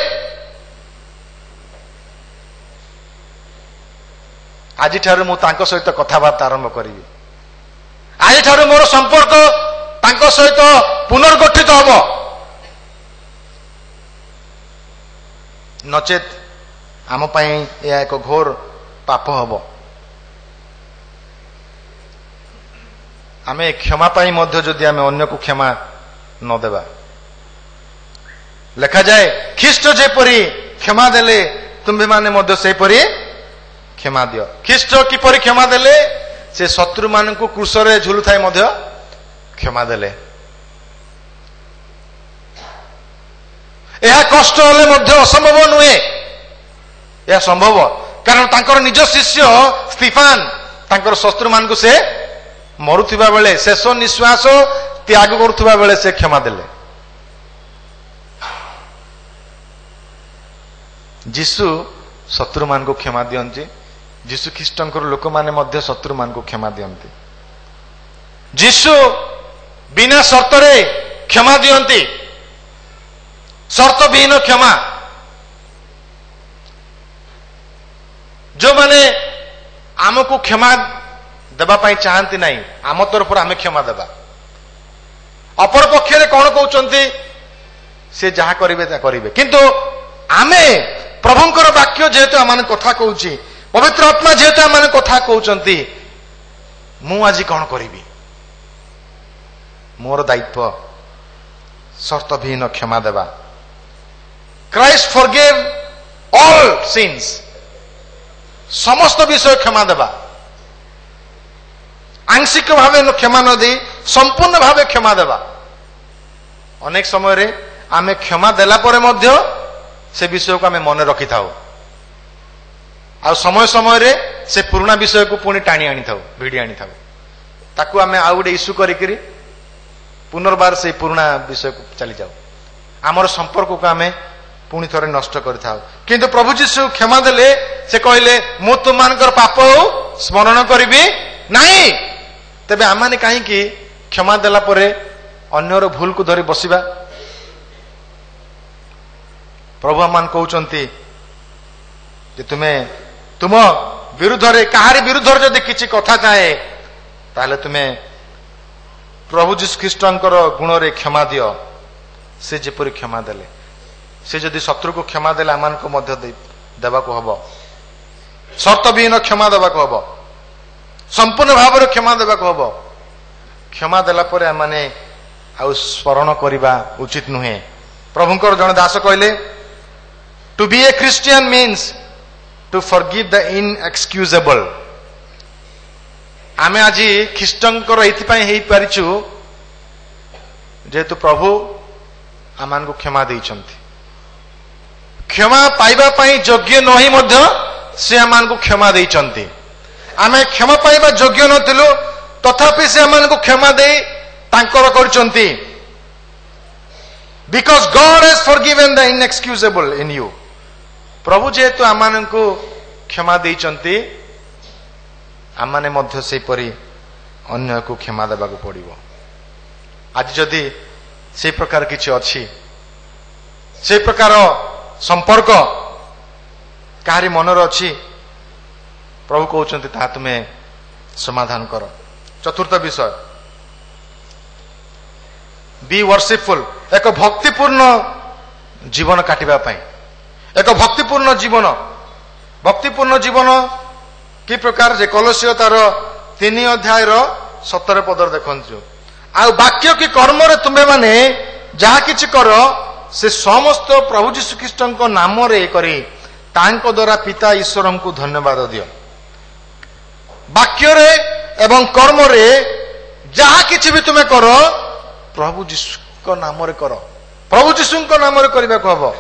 ଆଜିଠାରୁ ମୁଁ ତାଙ୍କ ସହିତ କଥାବାର୍ତ୍ତା ଆରମ୍ଭ କରିବି, ଆଜିଠାରୁ ମୋର ସମ୍ପର୍କ ତାଙ୍କ ସହିତ ପୁନର୍ଗଠିତ ହବ। ନଚେତ୍ ଆମ ପାଇଁ ଏହା ଏକ ଘୋର ପାପ ହବ। ଆମେ କ୍ଷମା ପାଇଁ ମଧ୍ୟ ଯଦି ଆମେ ଅନ୍ୟକୁ କ୍ଷମା ନ ଦେବା, ଲେଖାଯାଏ ଖ୍ରୀଷ୍ଟ ଯେପରି କ୍ଷମା ଦେଲେ ତୁମ୍ଭେମାନେ ମଧ୍ୟ ସେପରି କ୍ଷମା ଦିଅ। ଖ୍ରୀଷ୍ଟ କିପରି କ୍ଷମା ଦେଲେ? ସେ ଶତ୍ରୁମାନଙ୍କୁ କ୍ରୁଶରେ ଝୁଲୁଥାଏ ମଧ୍ୟ କ୍ଷମା ଦେଲେ। ଏହା କଷ୍ଟ ହେଲେ ମଧ୍ୟ ଅସମ୍ଭବ ନୁହେଁ, ଏହା ସମ୍ଭବ। କାରଣ ତାଙ୍କର ନିଜ ଶିଷ୍ୟ ସ୍ତିଫାନ ତାଙ୍କର ଶତ୍ରୁମାନଙ୍କୁ ସେ ମରୁଥିବା ବେଳେ, ଶେଷ ନିଶ୍ୱାସ ତ୍ୟାଗ କରୁଥିବା ବେଳେ ସେ କ୍ଷମା ଦେଲେ। ଯୀଶୁ ଶତ୍ରୁମାନଙ୍କୁ କ୍ଷମା ଦିଅନ୍ତି, ଯୀଶୁ ଖ୍ରୀଷ୍ଟଙ୍କର ଲୋକମାନେ ମଧ୍ୟ ଶତ୍ରୁମାନଙ୍କୁ କ୍ଷମା ଦିଅନ୍ତି। ଯୀଶୁ ବିନା ସର୍ତ୍ତରେ କ୍ଷମା ଦିଅନ୍ତି, ସର୍ତ୍ତବିହୀନ କ୍ଷମା। ଯୋଉମାନେ ଆମକୁ କ୍ଷମା ଦେବା ପାଇଁ ଚାହାନ୍ତି ନାହିଁ, ଆମ ତରଫରୁ ଆମେ କ୍ଷମା ଦେବା। ଅପର ପକ୍ଷରେ କଣ କହୁଛନ୍ତି? ସେ ଯାହା କରିବେ ତାହା କରିବେ। କିନ୍ତୁ ଆମେ ପ୍ରଭୁଙ୍କର ବାକ୍ୟ ଯେହେତୁ ଆମମାନେ କଥା କହୁଛି, ପବିତ୍ର ଆତ୍ମା ଯେହେତୁ ଆମମାନେ କଥା କହୁଛନ୍ତି, ମୁଁ ଆଜି କଣ କରିବି? ମୋର ଦାୟିତ୍ୱ ସର୍ତ୍ତବିହୀନ କ୍ଷମା ଦେବା। କ୍ରାଇଷ୍ଟ ଫରଗେଭ୍ ଅଲ୍ ସିନ୍ସ, ସମସ୍ତ ବିଷୟ କ୍ଷମା ଦେବା। ଆଂଶିକ ଭାବେ କ୍ଷମା ନ ଦେଇ ସମ୍ପୂର୍ଣ୍ଣ ଭାବେ କ୍ଷମା ଦେବା। ଅନେକ ସମୟରେ ଆମେ କ୍ଷମା ଦେଲା ପରେ ମଧ୍ୟ ସେ ବିଷୟକୁ ଆମେ ମନେ ରଖିଥାଉ, ଆଉ ସମୟ ସମୟରେ ସେ ପୁରୁଣା ବିଷୟକୁ ପୁଣି ଟାଣି ଆଣିଥାଉ, ଭିଡ଼ି ଆଣିଥାଉ। ତାକୁ ଆମେ ଆଉ ଗୋଟେ ଇସ୍ୟୁ କରିକିରି ପୁନର୍ବାର ସେଇ ପୁରୁଣା ବିଷୟକୁ ଚାଲିଯାଉ। ଆମର ସମ୍ପର୍କକୁ ଆମେ ପୁଣି ଥରେ ନଷ୍ଟ କରିଥାଉ। କିନ୍ତୁ ପ୍ରଭୁ ଯୀଶୁ କ୍ଷମା ଦେଲେ, ସେ କହିଲେ ମୁଁ ତୁମମାନଙ୍କର ପାପ ସ୍ମରଣ କରିବି ନାହିଁ। ତେବେ ଆମମାନେ କାହିଁକି କ୍ଷମା ଦେଲା ପରେ ଅନ୍ୟର ଭୁଲକୁ ଧରି ବସିବା? ପ୍ରଭୁ ଆମମାନେ କହୁଛନ୍ତି ଯେ ତୁମ ବିରୁଦ୍ଧରେ କାହାରି ବିରୁଦ୍ଧରେ ଯଦି କିଛି କଥା ଥାଏ, ତାହେଲେ ତୁମେ ପ୍ରଭୁ ଯୀଶୁ ଖ୍ରୀଷ୍ଟଙ୍କର ଗୁଣରେ କ୍ଷମା ଦିଅ, ସେ ଯେପରି କ୍ଷମା ଦେଲେ। ସେ ଯଦି ଶତ୍ରୁକୁ କ୍ଷମା ଦେଲେ, ଆମମାନଙ୍କୁ ମଧ୍ୟ ଦେବାକୁ ହବ। ସର୍ତ୍ତବିହୀନ କ୍ଷମା ଦେବାକୁ ହବ, ସମ୍ପୂର୍ଣ୍ଣ ଭାବରେ କ୍ଷମା ଦେବାକୁ ହବ। କ୍ଷମା ଦେଲା ପରେ ଆମମାନେ ଆଉ ସ୍ମରଣ କରିବା ଉଚିତ ନୁହେଁ। ପ୍ରଭୁଙ୍କର ଜଣେ ଦାସ କହିଲେ, ଟୁ ବି ଏ ଖ୍ରୀଷ୍ଟିଆନ ମିନ୍ସ ଟୁ ଫରଗିଭ୍ ଦ ଇନଏକ୍ସକ୍ୟୁଜେବଲ। ଆମେ ଆଜି ଖ୍ରୀଷ୍ଟଙ୍କର ଏଇଥିପାଇଁ ହେଇପାରିଛୁ ଯେହେତୁ ପ୍ରଭୁ ଆମମାନଙ୍କୁ କ୍ଷମା ଦେଇଛନ୍ତି। କ୍ଷମା ପାଇବା ପାଇଁ ଯୋଗ୍ୟ ନହିଁ ମଧ୍ୟ ସେ ଆମମାନଙ୍କୁ କ୍ଷମା ଦେଇଛନ୍ତି। आमे क्षमा पाइबा योग्य नथिलु तथापि से हमनको क्षमा दे तांकर करचंती because God has forgiven the inexcusable in you प्रभु जेहेतु आमनको क्षमा देइचंती आमाने मध्य से परी अन्य को क्षमा देबा को पड़िबो आज जदि से प्रकार किछि अछि से प्रकार संपर्क काहारी मनर अछि प्रभु कहउचंती ता तुमे समाधान कर चतुर्थ विषय बी वर्शिपफुल एक भक्तिपूर्ण जीवन काटिबा पई एक भक्तिपूर्ण जीवन कि प्रकार जे कलसियो तार 3 अध्याय 17 पदर देखंछु आ वाक्य कि कर्म रे तुमे माने जहा किछि कर से समस्त प्रभु यीशु ख्रीष्टଙ୍କ नाम रे करी तांको द्वारा पिता ईश्वरम को धन्यवाद दियो वाक्य रे एवं कर्म रे जहा किछि भी तुमे करो प्रभु यीशु को नाम रे करो प्रभु यीशु को नाम रे करबा को हबो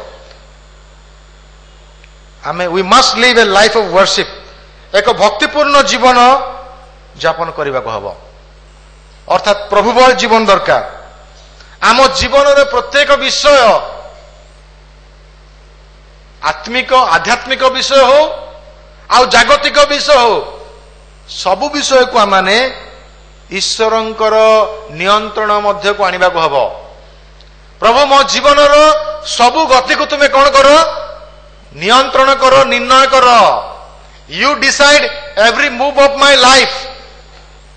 आमे we must live a life of worship एक भक्तिपूर्ण जीवन यापन करबा को हबो अर्थात प्रभुबल जीवन दरकार आम जीवन रे प्रत्येक विषय आत्मिक आध्यात्मिक विषय हो आ जागतिक विषय हो सबु विषय को आमाने ईश्वरंकर नियंत्रण मध्य को आनिबा को हबो प्रभु मो जीवन रो सबु गति को तुमे कोन करो नियंत्रण करो निर्णय करो you decide every move of my life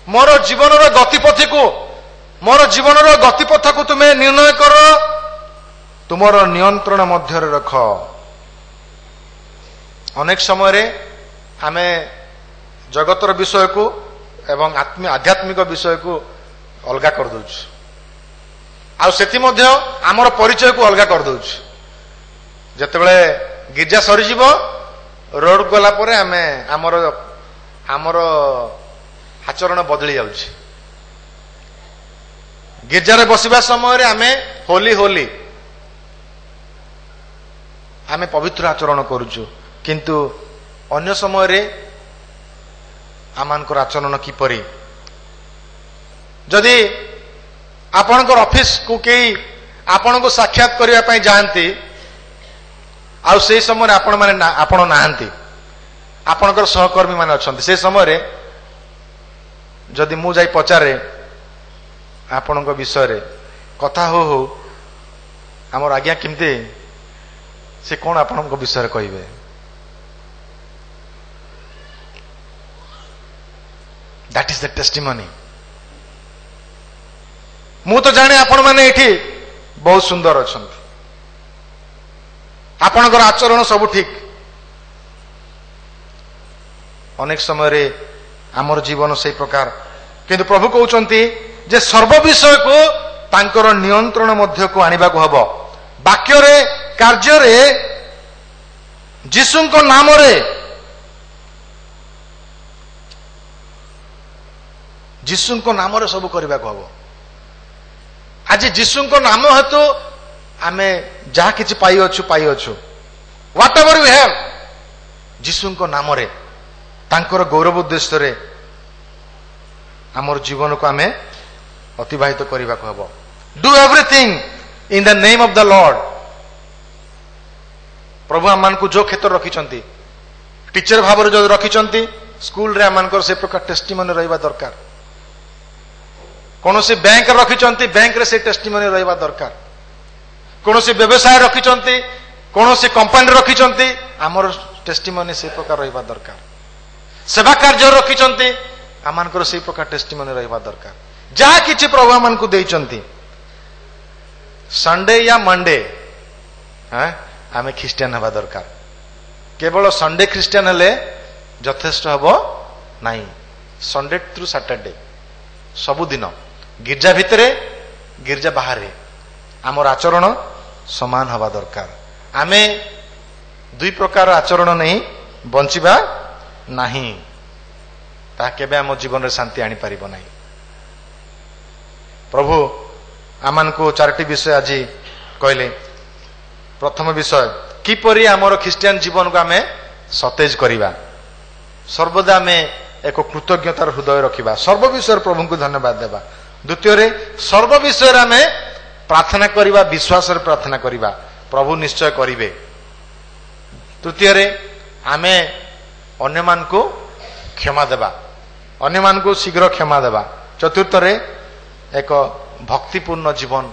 more जीवन रो गतिपथ को मोर जीवन रो गतिपथ को तुमे निर्णय करो तुमरो नियंत्रण मध्य रे रख अनेक समय रे आमे जगतर विषय को एवं आध्यात्मिक विषय को अलगा कर दउछ आ सेति मध्य हमर परिचय को अलगा कर दउछ जतेबेले गिरजा सरी जीव रोड गला परे आमे हमर आचरण बदली जाउछ गिरजा रे बसिबा समय रे आमे होली आमे पवित्र आचरण करूछु किंतु अन्य समय रे आमानकर आचरण किपरि जदि आपणकर ऑफिस को केई आपण को साक्षात करिया पई जानती आ से समय आपण माने आपण नाहंती आपणकर सहकर्मी माने अछंती से समय रे जदि मु जाई पचारे आपणक विषय रे कथा हो हमर आज्ञा किमते से कोन आपणक विषय रे कहिबे दैट इज द टेस्टिमनी मु तो जाने आपण माने एठी बहुत सुंदर अछंती आपणकर आचरण सब ठीक अनेक समय रे आमर जीवन से प्रकार किंतु प्रभु कहउचंती जे सर्व विषय को तांकर नियंत्रण मध्य को आनिबा को हबो वाक्य रे कार्य रे यीशुଙ୍କ नाम रे यीशुଙ୍କ नाम रे सब करबा को हबो आज यीशुଙ୍କ नाम हेतु आमे जहा किछि पाई अछु व्हाट एवर वी हैव यीशुଙ୍କ नाम रे तांकर गौरव उद्देश्य रे हमर जीवन को आमे अतिबाहित करबा को हबो do everything in the name of the Lord प्रभु आमान को जो क्षेत्र रखिचंती टीचर भाव रे जो रखिचंती स्कूल रे आमान से प्रकार टेस्टिमनी रहबा दरकार कौन से बैंक रखिचंती बैंक रे से टेस्टिमनी रहबा दरकार कौन से व्यवसाय रखिचंती कौन से कंपनी रखिचंती हमर टेस्टिमनी से प्रकार रहबा दरकार सेवा कार्य रखिचंती आमानकर से प्रकार टेस्टिमनी रहबा दरकार जहा किछि प्रभु आमान को देइचंती संडे या मंडे आमे ख्रिस्टियन हवा दरकार केवल संडे ख्रिस्टियन हेले यथेष्ट हबो नाही संडे थ्रू सैटरडे सबुदिन गिरजा भितरे गिरजा बाहर आमर आचरण समान हवा दरकार आमे दुई प्रकार आचरण नहीं बंचिबा नाही ता केबे आम जीवन रे शांति आनी परिबो नाही प्रभु आमान को चारटी विषय आज कहले प्रथम विषय किपरि आमर ख्रिस्टियन जीवन को आमे सतेज करिबा सर्वदा आमे ଏକ କୃତଜ୍ଞତାର ହୃଦୟ ରଖିବା, ସର୍ବ ବିଷୟରେ ପ୍ରଭୁଙ୍କୁ ଧନ୍ୟବାଦ ଦେବା। ଦ୍ୱିତୀୟରେ ସର୍ବ ବିଷୟରେ ଆମେ ପ୍ରାର୍ଥନା କରିବା, ବିଶ୍ୱାସରେ ପ୍ରାର୍ଥନା କରିବା, ପ୍ରଭୁ ନିଶ୍ଚୟ କରିବେ। ତୃତୀୟରେ ଆମେ ଅନ୍ୟମାନଙ୍କୁ କ୍ଷମା ଦେବା, ଅନ୍ୟମାନଙ୍କୁ ଶୀଘ୍ର କ୍ଷମା ଦେବା। ଚତୁର୍ଥରେ ଏକ ଭକ୍ତିପୂର୍ଣ୍ଣ ଜୀବନ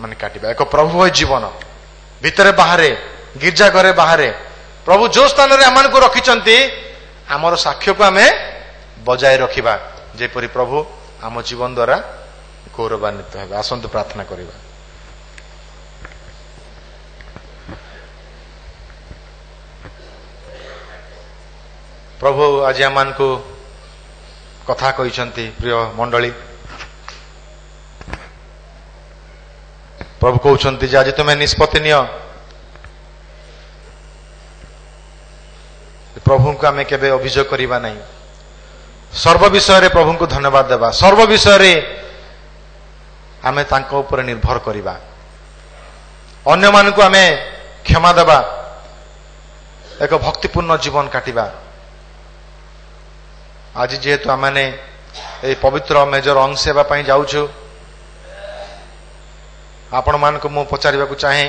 ମାନେ କାଟିବା, ଏକ ପ୍ରଭୁଭୟ ଜୀବନ ଭିତରେ ବାହାରେ, ଗିର୍ଜା ଘରେ ବାହାରେ, ପ୍ରଭୁ ଯୋଉ ସ୍ଥାନରେ ଆମମାନଙ୍କୁ ରଖିଛନ୍ତି ଆମର ସାକ୍ଷ୍ୟକୁ ଆମେ ବଜାୟ ରଖିବା, ଯେପରି ପ୍ରଭୁ ଆମ ଜୀବନ ଦ୍ୱାରା ଗୌରବାନ୍ୱିତ ହେବେ। ଆସନ୍ତୁ ପ୍ରାର୍ଥନା କରିବା। ପ୍ରଭୁ ଆଜି ଆମମାନଙ୍କୁ କଥା କହିଛନ୍ତି। ପ୍ରିୟ ମଣ୍ଡଳୀ, ପ୍ରଭୁ କହୁଛନ୍ତି ଯେ ଆଜି ତୁମେ ନିଷ୍ପତ୍ତି ନିଅ, ପ୍ରଭୁଙ୍କୁ ଆମେ କେବେ ଅଭିଯୋଗ କରିବା ନାହିଁ। ସର୍ବ ବିଷୟରେ ପ୍ରଭୁଙ୍କୁ ଧନ୍ୟବାଦ ଦେବା, ସର୍ବ ବିଷୟରେ ଆମେ ତାଙ୍କ ଉପରେ ନିର୍ଭର କରିବା, ଅନ୍ୟମାନଙ୍କୁ ଆମେ କ୍ଷମା ଦେବା, ଏକ ଭକ୍ତିପୂର୍ଣ୍ଣ ଜୀବନ କାଟିବା। ଆଜି ଯେହେତୁ ଆମେ ଏହି ପବିତ୍ର ମେଜର ଅଂଶ ହେବା ପାଇଁ ଯାଉଛୁ, ଆପଣମାନଙ୍କୁ ମୁଁ ପଚାରିବାକୁ ଚାହେଁ,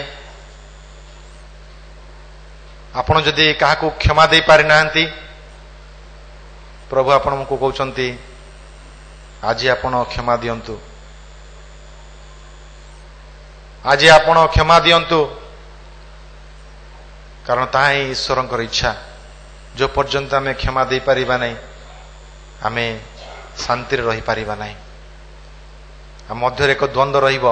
ଆପଣ ଯଦି କାହାକୁ କ୍ଷମା ଦେଇ ପାରିନାହାନ୍ତି, ପ୍ରଭୁ ଆପଣଙ୍କୁ କହୁଛନ୍ତି ଆଜି ଆପଣ କ୍ଷମା ଦିଅନ୍ତୁ, ଆଜି ଆପଣ କ୍ଷମା ଦିଅନ୍ତୁ, କାରଣ ତାହା ହିଁ ଈଶ୍ୱରଙ୍କର ଇଚ୍ଛା। ଯେଉଁ ପର୍ଯ୍ୟନ୍ତ ଆମେ କ୍ଷମା ଦେଇପାରିବା ନାହିଁ, ଆମେ ଶାନ୍ତିରେ ରହିପାରିବା ନାହିଁ, ଆମ ମଧ୍ୟରେ ଏକ ଦ୍ୱନ୍ଦ୍ୱ ରହିବ।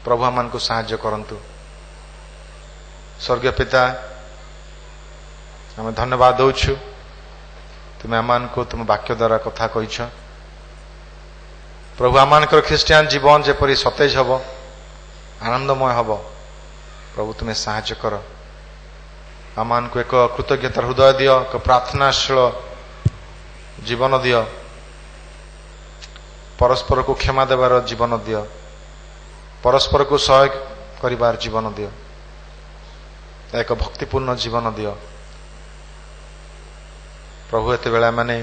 ପ୍ରଭୁ ଆମମାନଙ୍କୁ ସାହାଯ୍ୟ କରନ୍ତୁ। ସ୍ୱର୍ଗୀୟ ପିତା, ଆମେ ଧନ୍ୟବାଦ ଦଉଛୁ, ତୁମେ ଆମମାନଙ୍କୁ ତୁମ ବାକ୍ୟ ଦ୍ୱାରା କଥା କହିଛ। ପ୍ରଭୁ ଆମମାନଙ୍କର ଖ୍ରୀଷ୍ଟିଆନ ଜୀବନ ଯେପରି ସତେଜ ହେବ, ଆନନ୍ଦମୟ ହେବ, ପ୍ରଭୁ ତୁମେ ସାହାଯ୍ୟ କର। ଆମମାନଙ୍କୁ ଏକ କୃତଜ୍ଞତାର ହୃଦୟ ଦିଅ, ଏକ ପ୍ରାର୍ଥନାଶୀଳ ଜୀବନ ଦିଅ, ପରସ୍ପରକୁ କ୍ଷମା ଦେବାର ଜୀବନ ଦିଅ, ପରସ୍ପରକୁ ସହାୟକ କରିବାର ଜୀବନ ଦିଅ, ଏକ ଭକ୍ତିପୂର୍ଣ୍ଣ ଜୀବନ ଦିଅ। ପ୍ରଭୁ ଏତେବେଳେ ମାନେ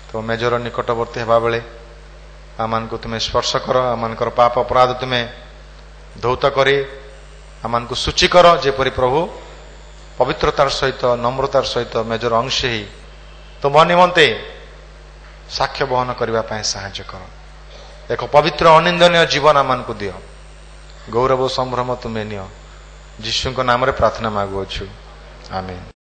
ତୁମ ମେଜର ନିକଟବର୍ତ୍ତୀ ହେବା ବେଳେ ଆମମାନଙ୍କୁ ତୁମେ ସ୍ପର୍ଶ କର, ଆମମାନଙ୍କର ପାପ ଅପରାଧ ତୁମେ ଧୌତ କରି ଆମମାନଙ୍କୁ ସୂଚୀ କର, ଯେପରି ପ୍ରଭୁ ପବିତ୍ରତାର ସହିତ ନମ୍ରତାର ସହିତ ମେଜର ଅଂଶ ହେଇ ତୁମ ନିମନ୍ତେ ସାକ୍ଷ୍ୟ ବହନ କରିବା ପାଇଁ ସାହାଯ୍ୟ କର। ଏକ ପବିତ୍ର ଅନିନ୍ଦନୀୟ ଜୀବନ ଆମମାନଙ୍କୁ ଦିଅ। ଗୌରବ ସମ୍ଭ୍ରମ ତୁମେ ନିଅ। ଯୀଶୁଙ୍କ ନାମରେ ପ୍ରାର୍ଥନା ମାଗୁଅଛୁ, ଆମେନ୍।